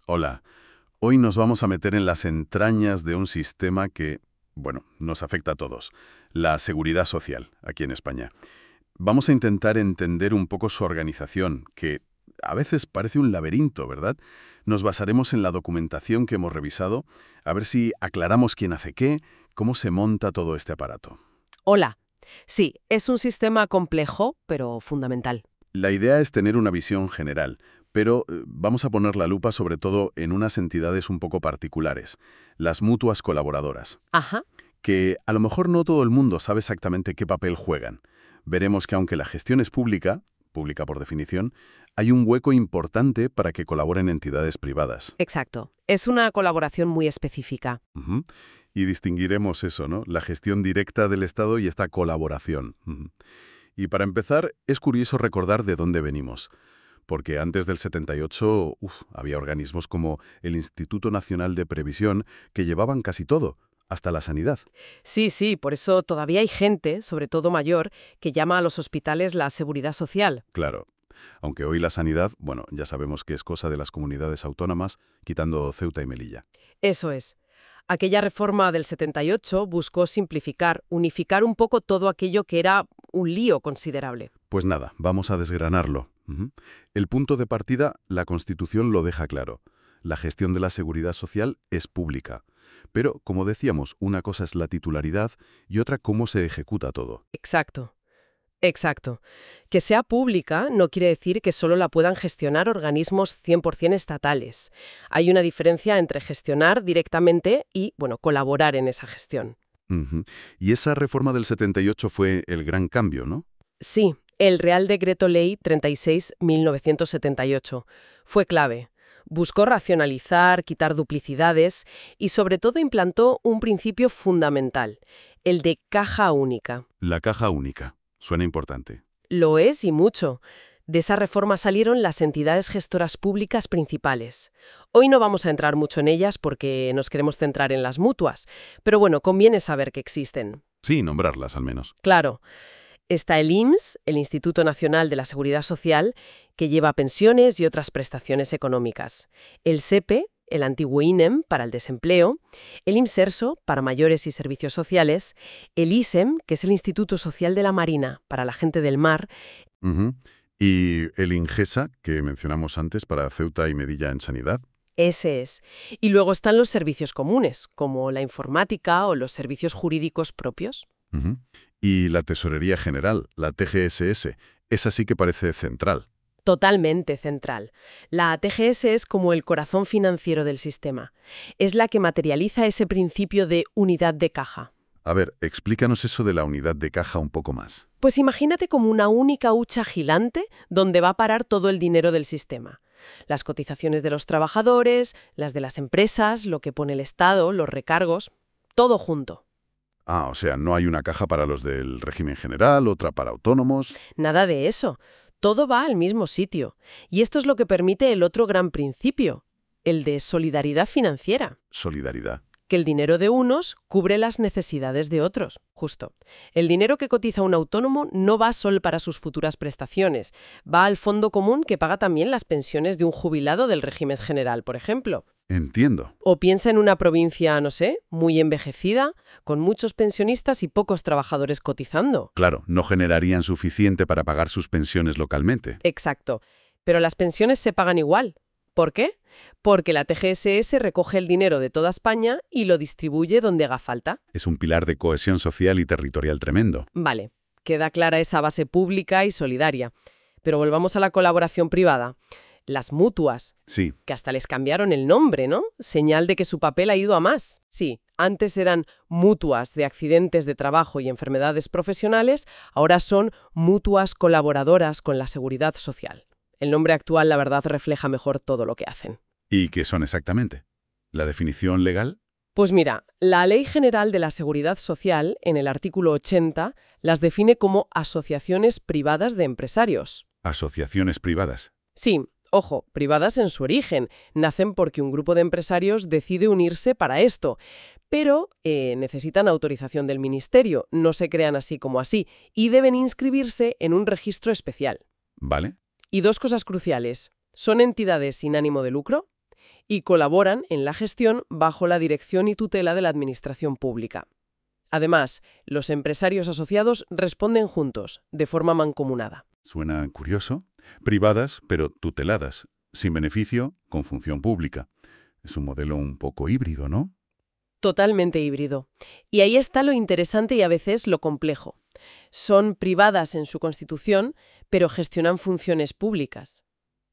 Hola, hoy nos vamos a meter en las entrañas de un sistema que, bueno, nos afecta a todos, la seguridad social, aquí en España. Vamos a intentar entender un poco su organización, que a veces parece un laberinto, ¿verdad? Nos basaremos en la documentación que hemos revisado, a ver si aclaramos quién hace qué, cómo se monta todo este aparato. Hola. Sí, es un sistema complejo, pero fundamental. La idea es tener una visión general, pero vamos a poner la lupa sobre todo en unas entidades un poco particulares, las mutuas colaboradoras, Ajá. que a lo mejor no todo el mundo sabe exactamente qué papel juegan. Veremos que aunque la gestión es pública, pública por definición, hay un hueco importante para que colaboren entidades privadas. Exacto. Es una colaboración muy específica. Ujú. Y distinguiremos eso, ¿no? La gestión directa del Estado y esta colaboración. Ujú. Y para empezar, es curioso recordar de dónde venimos. Porque antes del 78, había organismos como el Instituto Nacional de Previsión que llevaban casi todo, hasta la sanidad. Sí, sí, por eso todavía hay gente, sobre todo mayor, que llama a los hospitales la seguridad social. Claro. Aunque hoy la sanidad, bueno, ya sabemos que es cosa de las comunidades autónomas, quitando Ceuta y Melilla. Eso es. Aquella reforma del 78 buscó simplificar, unificar un poco todo aquello que era un lío considerable. Pues nada, vamos a desgranarlo. Ujú. El punto de partida, la Constitución lo deja claro. La gestión de la seguridad social es pública. Pero, como decíamos, una cosa es la titularidad y otra cómo se ejecuta todo. Exacto. Exacto. Que sea pública no quiere decir que solo la puedan gestionar organismos 100% estatales. Hay una diferencia entre gestionar directamente y, bueno, colaborar en esa gestión. Ujú. Y esa reforma del 78 fue el gran cambio, ¿no? Sí, el Real Decreto Ley 36-1978 fue clave. Buscó racionalizar, quitar duplicidades y sobre todo implantó un principio fundamental, el de caja única. La caja única. Suena importante. Lo es y mucho. De esa reforma salieron las entidades gestoras públicas principales. Hoy no vamos a entrar mucho en ellas porque nos queremos centrar en las mutuas, pero bueno, conviene saber que existen. Sí, nombrarlas al menos. Claro, está el IMSS, el Instituto Nacional de la Seguridad Social, que lleva pensiones y otras prestaciones económicas. El SEPE, el antiguo INEM para el desempleo, el IMSERSO para mayores y servicios sociales, el ISEM, que es el Instituto Social de la Marina para la gente del mar. Ujú. Y el INGESA, que mencionamos antes para Ceuta y Melilla en sanidad. Ese es. Y luego están los servicios comunes, como la informática o los servicios jurídicos propios. Ujú. Y la Tesorería General, la TGSS, esa sí que parece central. Totalmente central. La TGS es como el corazón financiero del sistema. Es la que materializa ese principio de unidad de caja. A ver, explícanos eso de la unidad de caja un poco más. Pues imagínate como una única hucha gigante donde va a parar todo el dinero del sistema. Las cotizaciones de los trabajadores, las de las empresas, lo que pone el Estado, los recargos, todo junto. Ah, o sea, no hay una caja para los del régimen general, otra para autónomos. Nada de eso. Todo va al mismo sitio. Y esto es lo que permite el otro gran principio, el de solidaridad financiera. Solidaridad. Que el dinero de unos cubre las necesidades de otros, justo. El dinero que cotiza un autónomo no va solo para sus futuras prestaciones, va al fondo común que paga también las pensiones de un jubilado del régimen general, por ejemplo. Entiendo. O piensa en una provincia, no sé, muy envejecida, con muchos pensionistas y pocos trabajadores cotizando. Claro, no generarían suficiente para pagar sus pensiones localmente. Exacto. Pero las pensiones se pagan igual. ¿Por qué? Porque la TGSS recoge el dinero de toda España y lo distribuye donde haga falta. Es un pilar de cohesión social y territorial tremendo. Vale, queda clara esa base pública y solidaria. Pero volvamos a la colaboración privada. Las mutuas, Sí, que hasta les cambiaron el nombre, ¿no? Señal de que su papel ha ido a más. Sí, antes eran mutuas de accidentes de trabajo y enfermedades profesionales, ahora son mutuas colaboradoras con la seguridad social. El nombre actual, la verdad, refleja mejor todo lo que hacen. ¿y qué son exactamente? ¿La definición legal? Pues mira, la Ley General de la Seguridad Social, en el artículo 80, las define como asociaciones privadas de empresarios. Asociaciones privadas. Sí, ojo, privadas en su origen, nacen porque un grupo de empresarios decide unirse para esto, pero necesitan autorización del Ministerio, no se crean así como así, y deben inscribirse en un registro especial. ¿Vale? Y dos cosas cruciales, son entidades sin ánimo de lucro y colaboran en la gestión bajo la dirección y tutela de la administración pública. Además, los empresarios asociados responden juntos, de forma mancomunada. Suena curioso. Privadas, pero tuteladas. Sin beneficio, con función pública. Es un modelo un poco híbrido, ¿no? Totalmente híbrido. Y ahí está lo interesante y a veces lo complejo. Son privadas en su constitución, pero gestionan funciones públicas.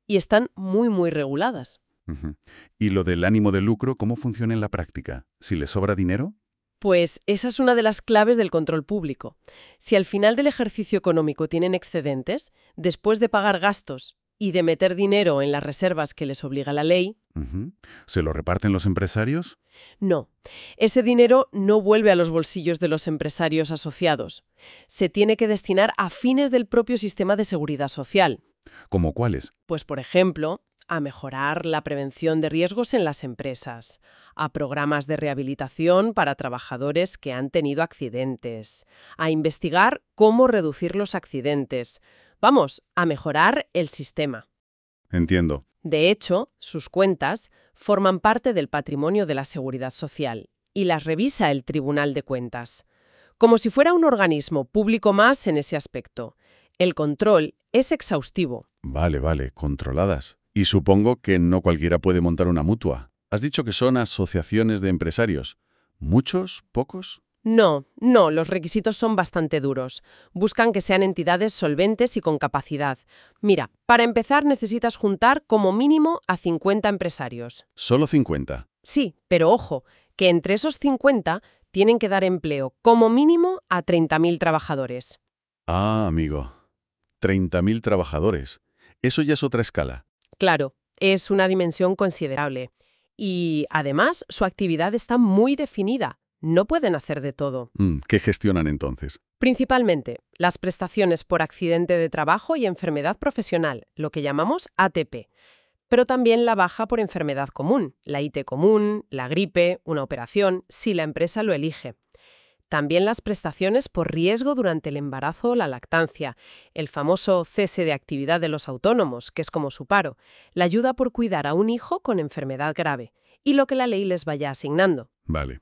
Y están muy reguladas. Ujú. ¿Y lo del ánimo de lucro, cómo funciona en la práctica? ¿Si les sobra dinero? Pues esa es una de las claves del control público. Si al final del ejercicio económico tienen excedentes, después de pagar gastos y de meter dinero en las reservas que les obliga la ley, Ujú. ¿Se lo reparten los empresarios? no. Ese dinero no vuelve a los bolsillos de los empresarios asociados. Se tiene que destinar a fines del propio sistema de seguridad social. ¿Cómo cuáles? Pues, por ejemplo, a mejorar la prevención de riesgos en las empresas, a programas de rehabilitación para trabajadores que han tenido accidentes, a investigar cómo reducir los accidentes. Vamos, a mejorar el sistema. Entiendo. De hecho, sus cuentas forman parte del patrimonio de la Seguridad Social y las revisa el Tribunal de Cuentas, como si fuera un organismo público más en ese aspecto. El control es exhaustivo. Vale, controladas. Y supongo que no cualquiera puede montar una mutua. Has dicho que son asociaciones de empresarios. ¿Muchos? ¿Pocos? No, los requisitos son bastante duros. Buscan que sean entidades solventes y con capacidad. Mira, para empezar necesitas juntar como mínimo a 50 empresarios. Solo 50. Sí, pero ojo, que entre esos 50 tienen que dar empleo como mínimo a 30.000 trabajadores. Ah, amigo. 30.000 trabajadores. Eso ya es otra escala. Claro, es una dimensión considerable. Y además, su actividad está muy definida. No pueden hacer de todo. ¿Qué gestionan entonces? Principalmente, las prestaciones por accidente de trabajo y enfermedad profesional, lo que llamamos ATP. Pero también la baja por enfermedad común, la IT común, la gripe, una operación, si la empresa lo elige. También las prestaciones por riesgo durante el embarazo o la lactancia, el famoso cese de actividad de los autónomos, que es como su paro, la ayuda por cuidar a un hijo con enfermedad grave, y lo que la ley les vaya asignando. Vale.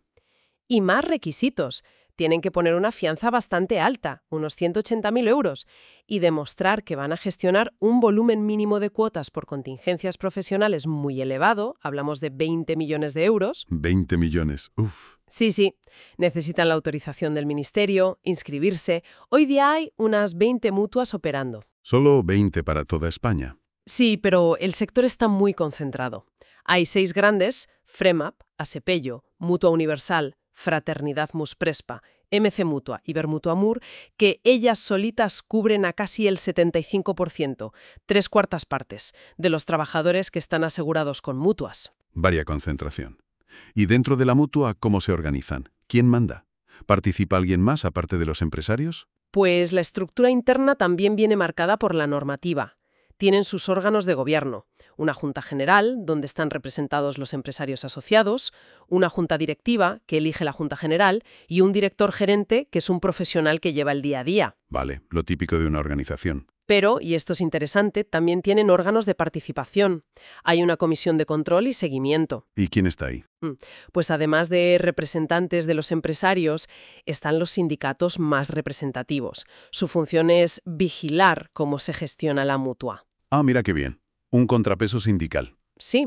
Y más requisitos. Tienen que poner una fianza bastante alta, unos 180.000 euros, y demostrar que van a gestionar un volumen mínimo de cuotas por contingencias profesionales muy elevado, hablamos de 20 millones de euros. 20 millones. Uf. Sí, necesitan la autorización del ministerio, inscribirse. Hoy día hay unas 20 mutuas operando. Solo 20 para toda España. Sí, pero el sector está muy concentrado. Hay 6 grandes: FREMAP, Asepello, Mutua Universal, Fraternidad Musprespa, MC Mutua y Bermutua Mur, que ellas solitas cubren a casi el 75%, 3/4 partes, de los trabajadores que están asegurados con mutuas. Varia concentración. ¿Y dentro de la mutua cómo se organizan? ¿Quién manda? ¿Participa alguien más aparte de los empresarios? Pues la estructura interna también viene marcada por la normativa. Tienen sus órganos de gobierno, una junta general, donde están representados los empresarios asociados, una junta directiva, que elige la junta general, y un director gerente, que es un profesional que lleva el día a día. Vale, lo típico de una organización. Pero, y esto es interesante, también tienen órganos de participación. Hay una comisión de control y seguimiento. ¿Y quién está ahí? Pues además de representantes de los empresarios, están los sindicatos más representativos. Su función es vigilar cómo se gestiona la mutua. Ah, mira qué bien. Un contrapeso sindical. Sí,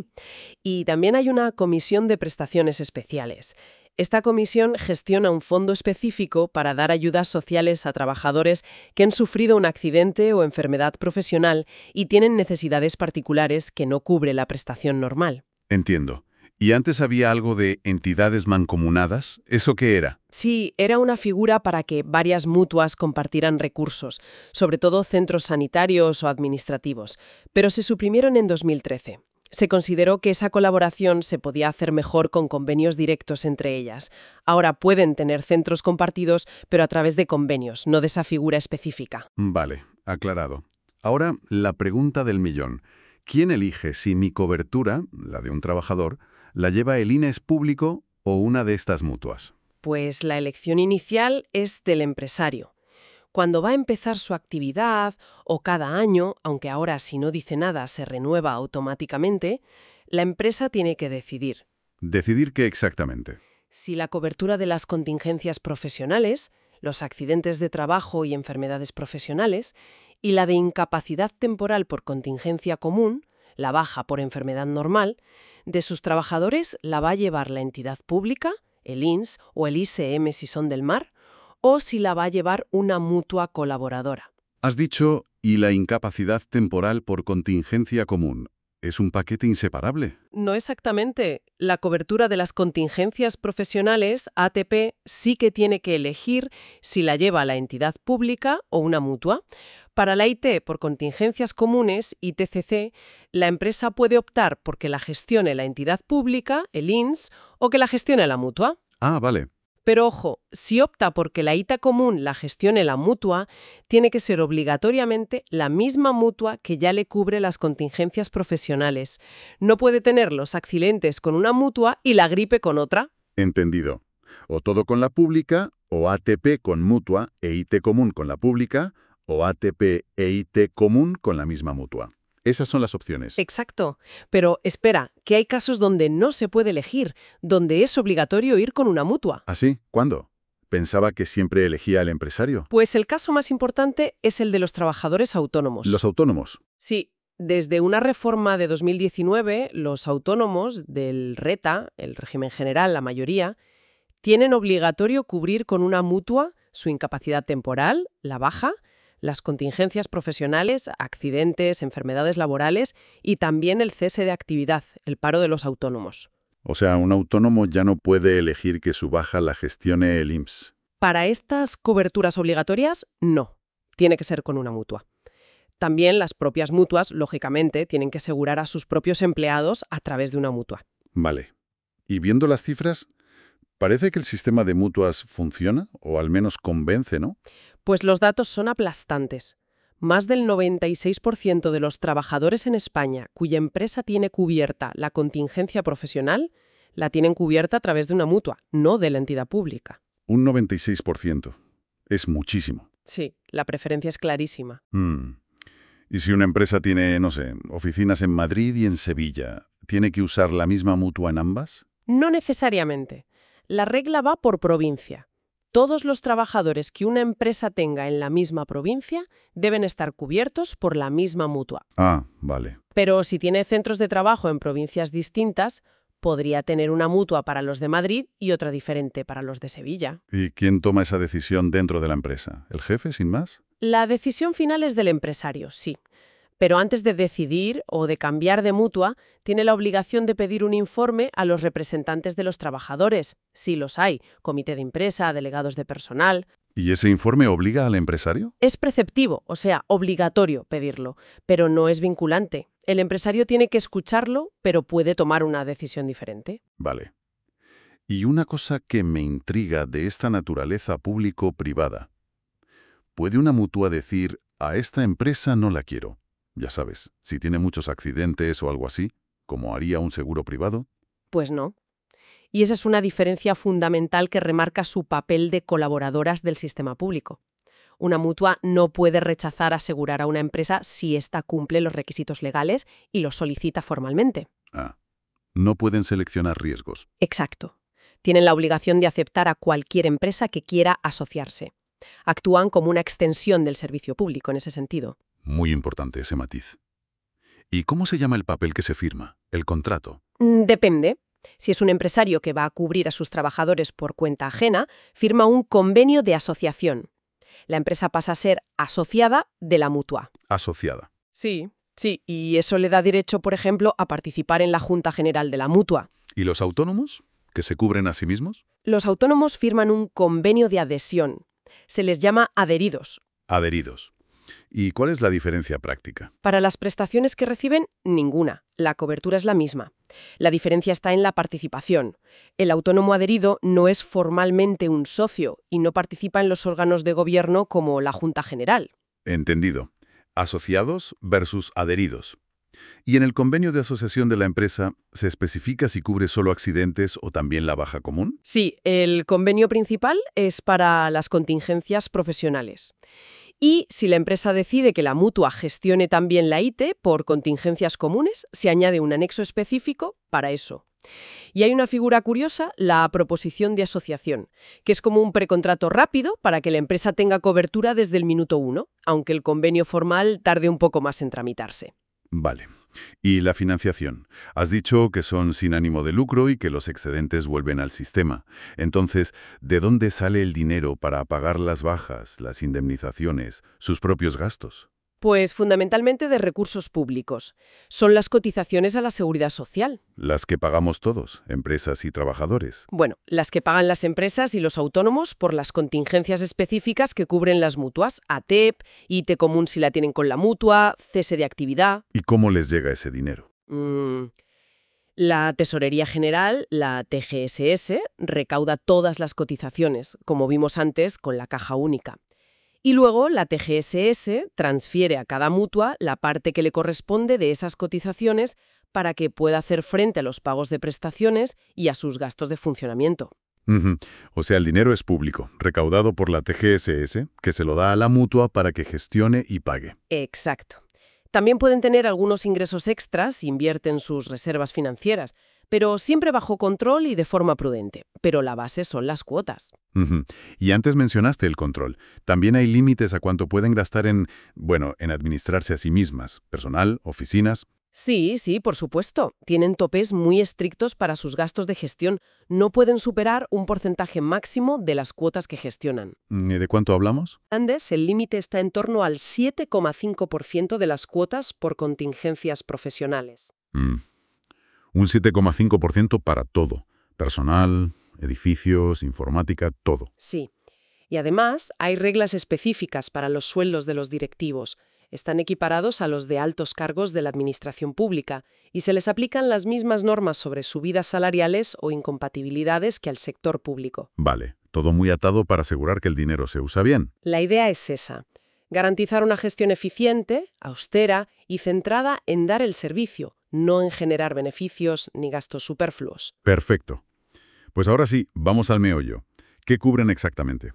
y también hay una comisión de prestaciones especiales. Esta comisión gestiona un fondo específico para dar ayudas sociales a trabajadores que han sufrido un accidente o enfermedad profesional y tienen necesidades particulares que no cubre la prestación normal. Entiendo. ¿Y antes había algo de entidades mancomunadas? ¿Eso qué era? Sí, era una figura para que varias mutuas compartieran recursos, sobre todo centros sanitarios o administrativos, pero se suprimieron en 2013. Se consideró que esa colaboración se podía hacer mejor con convenios directos entre ellas. Ahora pueden tener centros compartidos, pero a través de convenios, no de esa figura específica. Vale, aclarado. Ahora, la pregunta del millón. ¿Quién elige si mi cobertura, la de un trabajador, la lleva el INES público o una de estas mutuas? Pues la elección inicial es del empresario. Cuando va a empezar su actividad o cada año, aunque ahora si no dice nada se renueva automáticamente, La empresa tiene que decidir ¿Decidir qué exactamente? si la cobertura de las contingencias profesionales, los accidentes de trabajo y enfermedades profesionales, y la de incapacidad temporal por contingencia común, la baja por enfermedad normal, de sus trabajadores la va a llevar la entidad pública, el INS o el ISM si son del mar, o si la va a llevar una mutua colaboradora. Has dicho, y la incapacidad temporal por contingencia común. ¿Es un paquete inseparable? No exactamente. La cobertura de las contingencias profesionales, ATP, sí que tiene que elegir si la lleva la entidad pública o una mutua. Para la IT por contingencias comunes, ITCC, la empresa puede optar por que la gestione la entidad pública, el INS, o que la gestione la mutua. Ah, vale. Pero ojo, si opta por que la ITA común la gestione la mutua, tiene que ser obligatoriamente la misma mutua que ya le cubre las contingencias profesionales. No puede tener los accidentes con una mutua y la gripe con otra. Entendido. O todo con la pública, o ATP con mutua e IT común con la pública, o ATP e IT común con la misma mutua. Esas son las opciones. Exacto. Pero espera, que hay casos donde no se puede elegir, donde es obligatorio ir con una mutua. ¿Ah, sí? ¿Cuándo? Pensaba que siempre elegía al empresario. Pues el caso más importante es el de los trabajadores autónomos. Los autónomos. Sí, desde una reforma de 2019, los autónomos del RETA, el régimen general, la mayoría, tienen obligatorio cubrir con una mutua su incapacidad temporal, la baja, las contingencias profesionales, accidentes, enfermedades laborales y también el cese de actividad, el paro de los autónomos. O sea, un autónomo ya no puede elegir que su baja la gestione el IMSS. Para estas coberturas obligatorias, no. Tiene que ser con una mutua. También las propias mutuas, lógicamente, tienen que asegurar a sus propios empleados a través de una mutua. Vale. Y viendo las cifras, parece que el sistema de mutuas funciona, o al menos convence, ¿no? Pues los datos son aplastantes. Más del 96% de los trabajadores en España cuya empresa tiene cubierta la contingencia profesional, la tienen cubierta a través de una mutua, no de la entidad pública. Un 96%. Es muchísimo. Sí, la preferencia es clarísima. Y si una empresa tiene, no sé, oficinas en Madrid y en Sevilla, ¿tiene que usar la misma mutua en ambas? No necesariamente. La regla va por provincia. Todos los trabajadores que una empresa tenga en la misma provincia deben estar cubiertos por la misma mutua. Ah, vale. Pero si tiene centros de trabajo en provincias distintas, podría tener una mutua para los de Madrid y otra diferente para los de Sevilla. ¿Y quién toma esa decisión dentro de la empresa? ¿El jefe, sin más? La decisión final es del empresario, sí. Pero antes de decidir o de cambiar de mutua, tiene la obligación de pedir un informe a los representantes de los trabajadores, si los hay, comité de empresa, delegados de personal. ¿Y ese informe obliga al empresario? Es preceptivo, o sea, obligatorio pedirlo, pero no es vinculante. El empresario tiene que escucharlo, pero puede tomar una decisión diferente. Vale. Y una cosa que me intriga de esta naturaleza público-privada. ¿Puede una mutua decir, a esta empresa no la quiero? Ya sabes, si tiene muchos accidentes o algo así, como haría un seguro privado. Pues no. Y esa es una diferencia fundamental que remarca su papel de colaboradoras del sistema público. Una mutua no puede rechazar asegurar a una empresa si ésta cumple los requisitos legales y los solicita formalmente. Ah, no pueden seleccionar riesgos. Exacto. Tienen la obligación de aceptar a cualquier empresa que quiera asociarse. Actúan como una extensión del servicio público en ese sentido. Muy importante ese matiz. ¿Y cómo se llama el papel que se firma? ¿El contrato? Depende. Si es un empresario que va a cubrir a sus trabajadores por cuenta ajena, firma un convenio de asociación. La empresa pasa a ser asociada de la mutua. Asociada. Sí, y eso le da derecho, por ejemplo, a participar en la Junta General de la mutua. ¿Y los autónomos? ¿Que se cubren a sí mismos? Los autónomos firman un convenio de adhesión. Se les llama adheridos. Adheridos. ¿Y cuál es la diferencia práctica? Para las prestaciones que reciben, ninguna. La cobertura es la misma. La diferencia está en la participación. El autónomo adherido no es formalmente un socio y no participa en los órganos de gobierno como la Junta General. Entendido. Asociados versus adheridos. ¿Y en el convenio de asociación de la empresa se especifica si cubre solo accidentes o también la baja común? Sí, el convenio principal es para las contingencias profesionales. Y si la empresa decide que la mutua gestione también la IT por contingencias comunes, se añade un anexo específico para eso. Y hay una figura curiosa, la proposición de asociación, que es como un precontrato rápido para que la empresa tenga cobertura desde el minuto 1, aunque el convenio formal tarde un poco más en tramitarse. Vale. ¿Y la financiación? Has dicho que son sin ánimo de lucro y que los excedentes vuelven al sistema. Entonces, ¿de dónde sale el dinero para pagar las bajas, las indemnizaciones, sus propios gastos? Pues fundamentalmente de recursos públicos. Son las cotizaciones a la seguridad social. Las que pagamos todos, empresas y trabajadores. Bueno, las que pagan las empresas y los autónomos por las contingencias específicas que cubren las mutuas, ATEP, IT común si la tienen con la mutua, cese de actividad. ¿Y cómo les llega ese dinero? La Tesorería General, la TGSS, recauda todas las cotizaciones, como vimos antes con la caja única. Y luego la TGSS transfiere a cada mutua la parte que le corresponde de esas cotizaciones para que pueda hacer frente a los pagos de prestaciones y a sus gastos de funcionamiento. Ujú. O sea, el dinero es público, recaudado por la TGSS, que se lo da a la mutua para que gestione y pague. Exacto. También pueden tener algunos ingresos extras si invierten sus reservas financieras, pero siempre bajo control y de forma prudente. Pero la base son las cuotas. Ujú. Y antes mencionaste el control. También hay límites a cuánto pueden gastar en administrarse a sí mismas, personal, oficinas. Sí, sí, por supuesto. Tienen topes muy estrictos para sus gastos de gestión. No pueden superar un porcentaje máximo de las cuotas que gestionan. ¿Y de cuánto hablamos? Andes, el límite está en torno al 7,5% de las cuotas por contingencias profesionales. Un 7,5% para todo. Personal, edificios, informática, todo. Sí. Y además, hay reglas específicas para los sueldos de los directivos. Están equiparados a los de altos cargos de la administración pública y se les aplican las mismas normas sobre subidas salariales o incompatibilidades que al sector público. Vale, todo muy atado para asegurar que el dinero se usa bien. La idea es esa: garantizar una gestión eficiente, austera y centrada en dar el servicio, no en generar beneficios ni gastos superfluos. Perfecto. Pues ahora sí, vamos al meollo. ¿Qué cubren exactamente?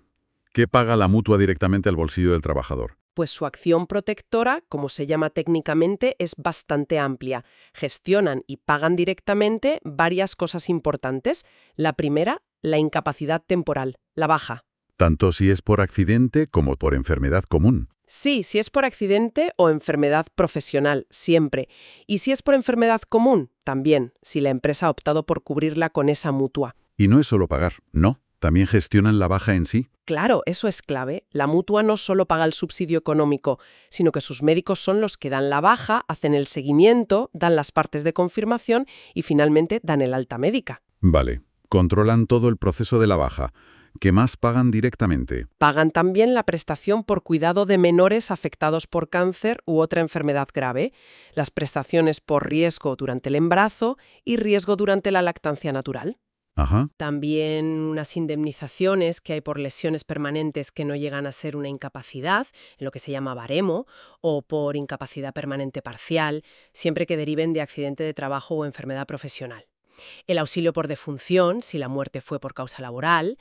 ¿Qué paga la mutua directamente al bolsillo del trabajador? Pues su acción protectora, como se llama técnicamente, es bastante amplia. Gestionan y pagan directamente varias cosas importantes. La primera, la incapacidad temporal, la baja. Tanto si es por accidente como por enfermedad común. Sí, si es por accidente o enfermedad profesional, siempre. Y si es por enfermedad común, también, si la empresa ha optado por cubrirla con esa mutua. Y no es solo pagar, no. También gestionan la baja en sí. Claro, eso es clave. La mutua no solo paga el subsidio económico, sino que sus médicos son los que dan la baja, hacen el seguimiento, dan las partes de confirmación y finalmente dan el alta médica. Vale. Controlan todo el proceso de la baja. ¿Qué más pagan directamente? Pagan también la prestación por cuidado de menores afectados por cáncer u otra enfermedad grave, las prestaciones por riesgo durante el embarazo y riesgo durante la lactancia natural. Ajá. También unas indemnizaciones que hay por lesiones permanentes que no llegan a ser una incapacidad, en lo que se llama baremo, o por incapacidad permanente parcial, siempre que deriven de accidente de trabajo o enfermedad profesional. El auxilio por defunción, si la muerte fue por causa laboral,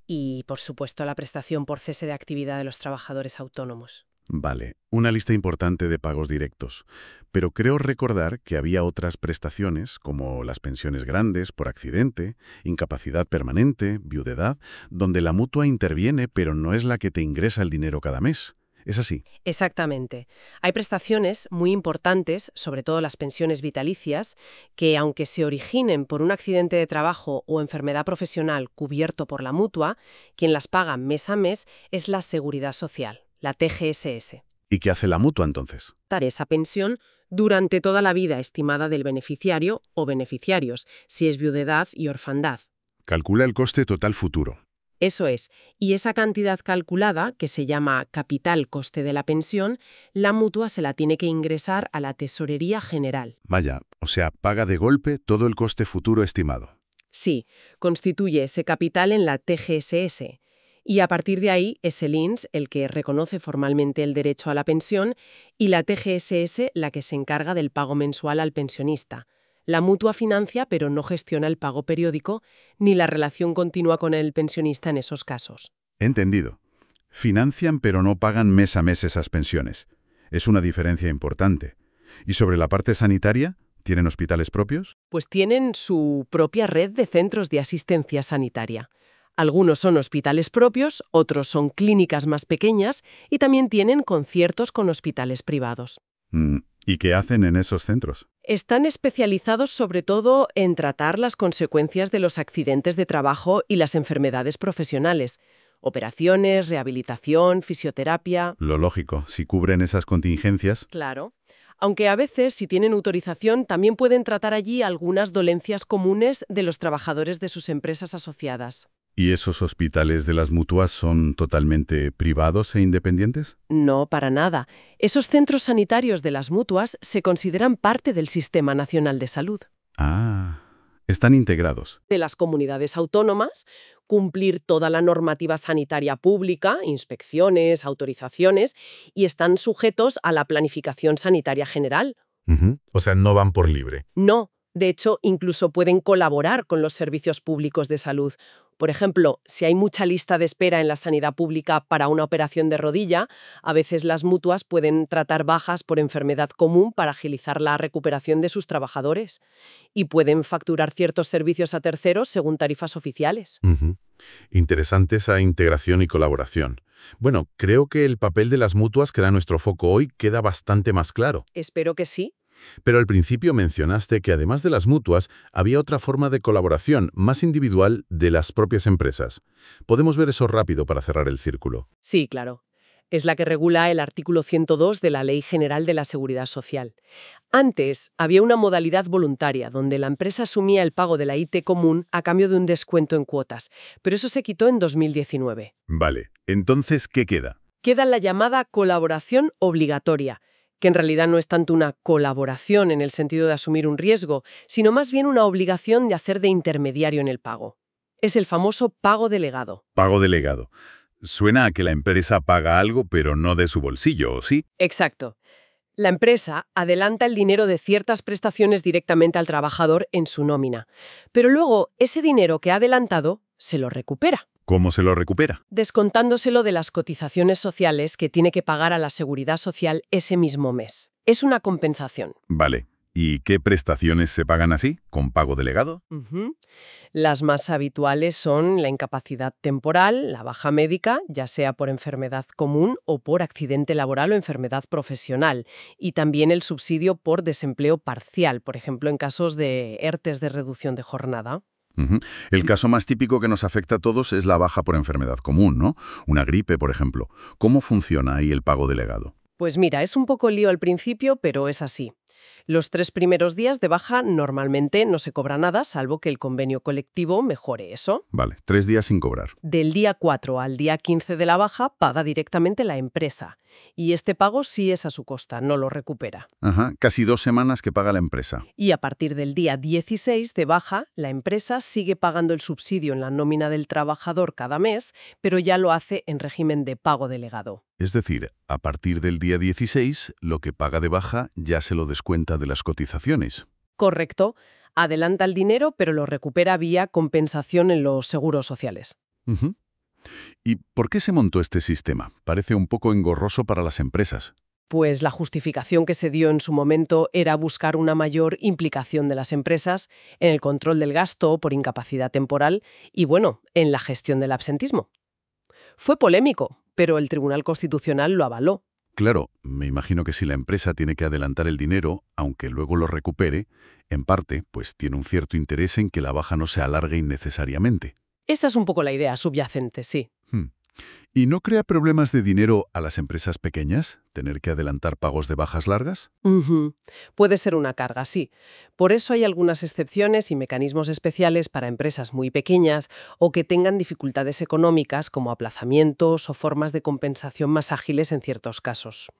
y, por supuesto, la prestación por cese de actividad de los trabajadores autónomos. Vale, una lista importante de pagos directos. Pero creo recordar que había otras prestaciones, como las pensiones grandes por accidente, incapacidad permanente, viudedad, donde la mutua interviene pero no es la que te ingresa el dinero cada mes. ¿Es así? Exactamente. Hay prestaciones muy importantes, sobre todo las pensiones vitalicias, que aunque se originen por un accidente de trabajo o enfermedad profesional cubierto por la mutua, quien las paga mes a mes es la Seguridad Social, la TGSS. ¿Y qué hace la mutua entonces? Dar esa pensión durante toda la vida estimada del beneficiario o beneficiarios, si es viudedad y orfandad. Calcula el coste total futuro. Eso es, y esa cantidad calculada, que se llama capital coste de la pensión, la mutua se la tiene que ingresar a la Tesorería General. Vaya, o sea, paga de golpe todo el coste futuro estimado. Sí, constituye ese capital en la TGSS. Y a partir de ahí es el INS el que reconoce formalmente el derecho a la pensión y la TGSS la que se encarga del pago mensual al pensionista. La mutua financia pero no gestiona el pago periódico ni la relación continua con el pensionista en esos casos. Entendido. Financian pero no pagan mes a mes esas pensiones. Es una diferencia importante. ¿Y sobre la parte sanitaria? ¿Tienen hospitales propios? Pues tienen su propia red de centros de asistencia sanitaria. Algunos son hospitales propios, otros son clínicas más pequeñas y también tienen conciertos con hospitales privados. ¿Y qué hacen en esos centros? Están especializados sobre todo en tratar las consecuencias de los accidentes de trabajo y las enfermedades profesionales. Operaciones, rehabilitación, fisioterapia. Lo lógico, si cubren esas contingencias. Claro. Aunque a veces, si tienen autorización, también pueden tratar allí algunas dolencias comunes de los trabajadores de sus empresas asociadas. ¿Y esos hospitales de las mutuas son totalmente privados e independientes? No, para nada. Esos centros sanitarios de las mutuas se consideran parte del Sistema Nacional de Salud. Ah, están integrados. De las comunidades autónomas, cumplir toda la normativa sanitaria pública, inspecciones, autorizaciones, y están sujetos a la planificación sanitaria general. O sea, no van por libre. No, de hecho, incluso pueden colaborar con los servicios públicos de salud. Por ejemplo, si hay mucha lista de espera en la sanidad pública para una operación de rodilla, a veces las mutuas pueden tratar bajas por enfermedad común para agilizar la recuperación de sus trabajadores. Y pueden facturar ciertos servicios a terceros según tarifas oficiales. Interesante esa integración y colaboración. Bueno, creo que el papel de las mutuas, que era nuestro foco hoy, queda bastante más claro. Espero que sí. Pero al principio mencionaste que además de las mutuas, había otra forma de colaboración, más individual, de las propias empresas. Podemos ver eso rápido para cerrar el círculo. Sí, claro. Es la que regula el artículo 102 de la Ley General de la Seguridad Social. Antes, había una modalidad voluntaria donde la empresa asumía el pago de la IT común a cambio de un descuento en cuotas, pero eso se quitó en 2019. Vale, entonces, ¿qué queda? Queda la llamada colaboración obligatoria, que en realidad no es tanto una colaboración en el sentido de asumir un riesgo, sino más bien una obligación de hacer de intermediario en el pago. Es el famoso pago delegado. Pago delegado. Suena a que la empresa paga algo, pero no de su bolsillo, ¿o sí? Exacto. La empresa adelanta el dinero de ciertas prestaciones directamente al trabajador en su nómina, pero luego ese dinero que ha adelantado se lo recupera, ¿Cómo se lo recupera? descontándoselo de las cotizaciones sociales que tiene que pagar a la Seguridad Social ese mismo mes. Es una compensación. Vale. ¿Y qué prestaciones se pagan así, con pago delegado? Las más habituales son la incapacidad temporal, la baja médica, ya sea por enfermedad común o por accidente laboral o enfermedad profesional, y también el subsidio por desempleo parcial, por ejemplo, en casos de ERTEs de reducción de jornada. El caso más típico que nos afecta a todos es la baja por enfermedad común, ¿no? Una gripe, por ejemplo. ¿Cómo funciona ahí el pago delegado? Pues mira, es un poco lío al principio, pero es así. Los 3 primeros días de baja normalmente no se cobra nada, salvo que el convenio colectivo mejore eso. Vale, 3 días sin cobrar. Del día 4 al día 15 de la baja paga directamente la empresa. Y este pago sí es a su costa, no lo recupera. Ajá, casi 2 semanas que paga la empresa. Y a partir del día 16 de baja, la empresa sigue pagando el subsidio en la nómina del trabajador cada mes, pero ya lo hace en régimen de pago delegado. Es decir, a partir del día 16, lo que paga de baja ya se lo descuenta de las cotizaciones. Correcto. Adelanta el dinero, pero lo recupera vía compensación en los seguros sociales. Ujú. ¿Y por qué se montó este sistema? Parece un poco engorroso para las empresas. Pues la justificación que se dio en su momento era buscar una mayor implicación de las empresas en el control del gasto por incapacidad temporal y, bueno, en la gestión del absentismo. Fue polémico, pero el Tribunal Constitucional lo avaló. Claro, me imagino que si la empresa tiene que adelantar el dinero, aunque luego lo recupere, en parte, pues tiene un cierto interés en que la baja no se alargue innecesariamente. Esa es un poco la idea subyacente, sí. ¿Y no crea problemas de dinero a las empresas pequeñas, tener que adelantar pagos de bajas largas? Puede ser una carga, sí. Por eso hay algunas excepciones y mecanismos especiales para empresas muy pequeñas o que tengan dificultades económicas como aplazamientos o formas de compensación más ágiles en ciertos casos.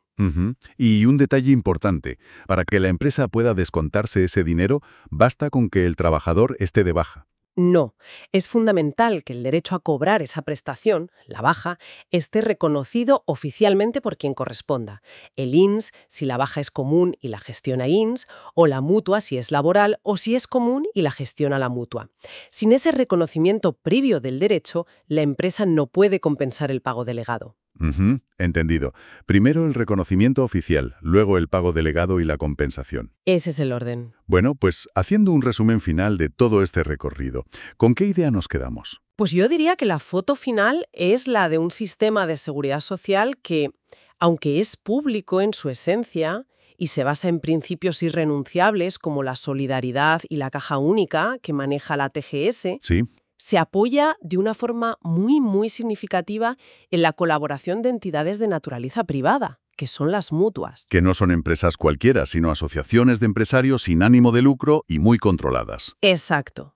Y un detalle importante, para que la empresa pueda descontarse ese dinero, basta con que el trabajador esté de baja. No, es fundamental que el derecho a cobrar esa prestación, la baja, esté reconocido oficialmente por quien corresponda. El INS, si la baja es común y la gestiona INS, o la mutua si es laboral o si es común y la gestiona la mutua. Sin ese reconocimiento previo del derecho, la empresa no puede compensar el pago delegado. Ujú, entendido. Primero el reconocimiento oficial, luego el pago delegado y la compensación. Ese es el orden. Bueno, pues haciendo un resumen final de todo este recorrido, ¿con qué idea nos quedamos? Pues yo diría que la foto final es la de un sistema de seguridad social que, aunque es público en su esencia y se basa en principios irrenunciables como la solidaridad y la caja única que maneja la TGS, Sí, se apoya de una forma muy significativa en la colaboración de entidades de naturaleza privada, que son las mutuas. que no son empresas cualquiera, sino asociaciones de empresarios sin ánimo de lucro y muy controladas. Exacto.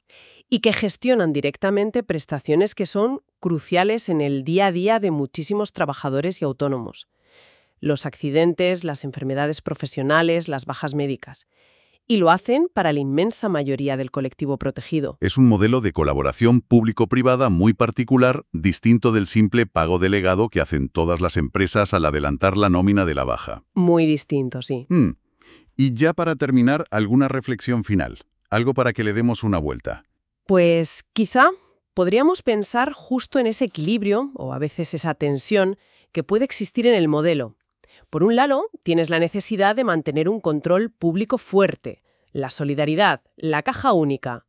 Y que gestionan directamente prestaciones que son cruciales en el día a día de muchísimos trabajadores y autónomos. Los accidentes, las enfermedades profesionales, las bajas médicas. Y lo hacen para la inmensa mayoría del colectivo protegido. Es un modelo de colaboración público-privada muy particular, distinto del simple pago delegado que hacen todas las empresas al adelantar la nómina de la baja. Muy distinto, sí. Y ya para terminar, alguna reflexión final. Algo para que le demos una vuelta. Pues quizá podríamos pensar justo en ese equilibrio, o a veces esa tensión, que puede existir en el modelo. Por un lado, tienes la necesidad de mantener un control público fuerte, la solidaridad, la caja única,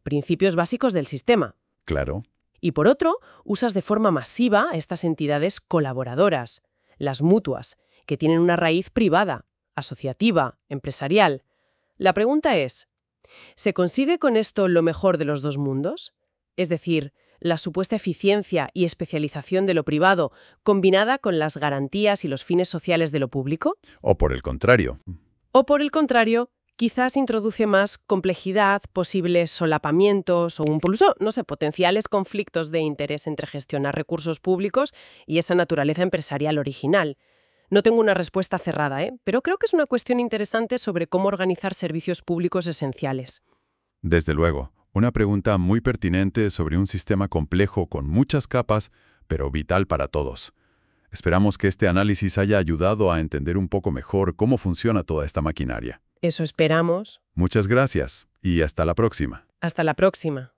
principios básicos del sistema. Claro. Y por otro, usas de forma masiva a estas entidades colaboradoras, las mutuas, que tienen una raíz privada, asociativa, empresarial. La pregunta es, ¿se consigue con esto lo mejor de los dos mundos? Es decir, la supuesta eficiencia y especialización de lo privado combinada con las garantías y los fines sociales de lo público? O por el contrario. ¿O por el contrario, quizás introduce más complejidad, posibles solapamientos o incluso, potenciales conflictos de interés entre gestionar recursos públicos y esa naturaleza empresarial original? No tengo una respuesta cerrada, pero creo que es una cuestión interesante sobre cómo organizar servicios públicos esenciales. Desde luego. Una pregunta muy pertinente sobre un sistema complejo con muchas capas, pero vital para todos. Esperamos que este análisis haya ayudado a entender un poco mejor cómo funciona toda esta maquinaria. Eso esperamos. Muchas gracias y hasta la próxima. Hasta la próxima.